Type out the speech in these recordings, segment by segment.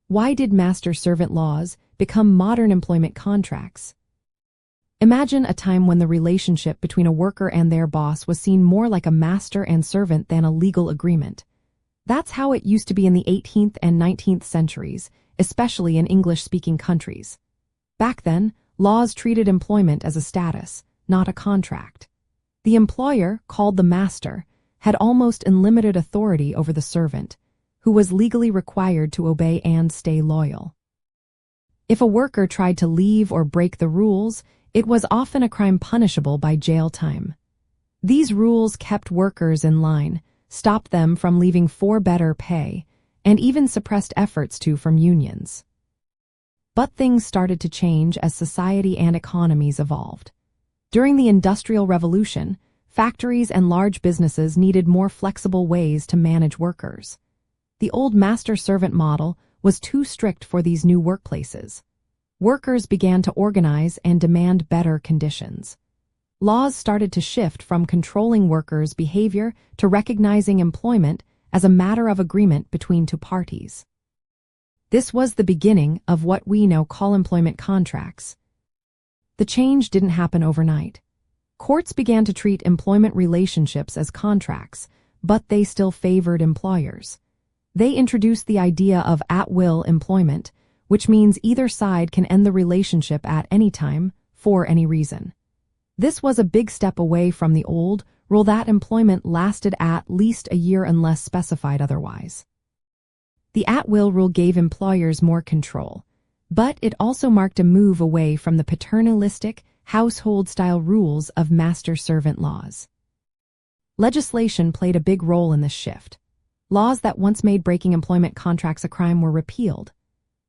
Why did master-servant laws become modern employment contracts? Imagine a time when the relationship between a worker and their boss was seen more like a master and servant than a legal agreement. That's how it used to be in the 18th and 19th centuries, especially in English-speaking countries. Back then, laws treated employment as a status, not a contract. The employer, called the master, had almost unlimited authority over the servant, who was legally required to obey and stay loyal. If a worker tried to leave or break the rules, it was often a crime punishable by jail time. These rules kept workers in line, stopped them from leaving for better pay, and even suppressed efforts to form unions. But things started to change as society and economies evolved. During the Industrial Revolution, factories and large businesses needed more flexible ways to manage workers. The old master-servant model was too strict for these new workplaces. Workers began to organize and demand better conditions. Laws started to shift from controlling workers' behavior to recognizing employment as a matter of agreement between two parties. This was the beginning of what we now call employment contracts. The change didn't happen overnight. Courts began to treat employment relationships as contracts, but they still favored employers. They introduced the idea of at-will employment, which means either side can end the relationship at any time, for any reason. This was a big step away from the old rule that employment lasted at least a year unless specified otherwise. The at-will rule gave employers more control, but it also marked a move away from the paternalistic, household-style rules of master-servant laws. Legislation played a big role in this shift. Laws that once made breaking employment contracts a crime were repealed.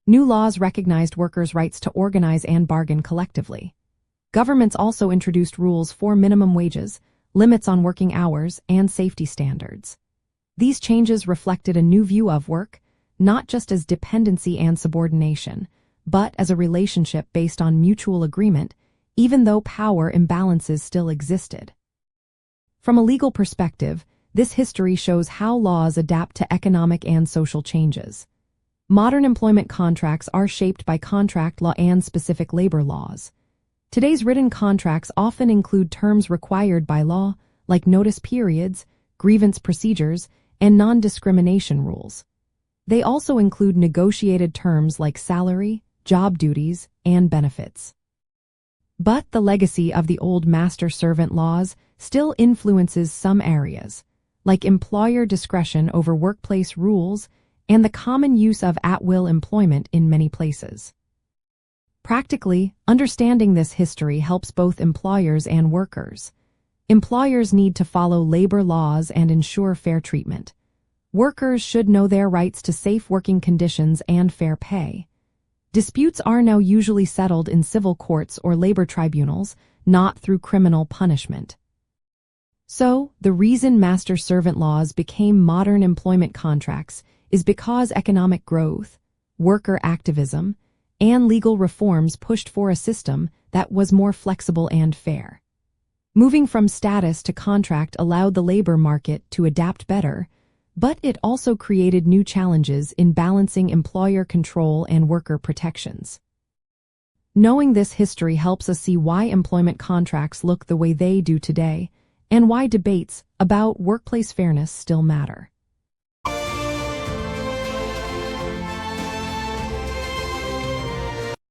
New laws recognized workers' rights to organize and bargain collectively. Governments also introduced rules for minimum wages, limits on working hours, and safety standards. These changes reflected a new view of work, not just as dependency and subordination, but as a relationship based on mutual agreement, even though power imbalances still existed. From a legal perspective, this history shows how laws adapt to economic and social changes. Modern employment contracts are shaped by contract law and specific labor laws. Today's written contracts often include terms required by law, like notice periods, grievance procedures, and non-discrimination rules. They also include negotiated terms like salary, job duties, and benefits. But the legacy of the old master-servant laws still influences some areas, like employer discretion over workplace rules and the common use of at-will employment in many places. Practically, understanding this history helps both employers and workers. Employers need to follow labor laws and ensure fair treatment. Workers should know their rights to safe working conditions and fair pay. Disputes are now usually settled in civil courts or labor tribunals, not through criminal punishment. So, the reason master-servant laws became modern employment contracts is because economic growth, worker activism, and legal reforms pushed for a system that was more flexible and fair. Moving from status to contract allowed the labor market to adapt better, but it also created new challenges in balancing employer control and worker protections. Knowing this history helps us see why employment contracts look the way they do today, and why debates about workplace fairness still matter.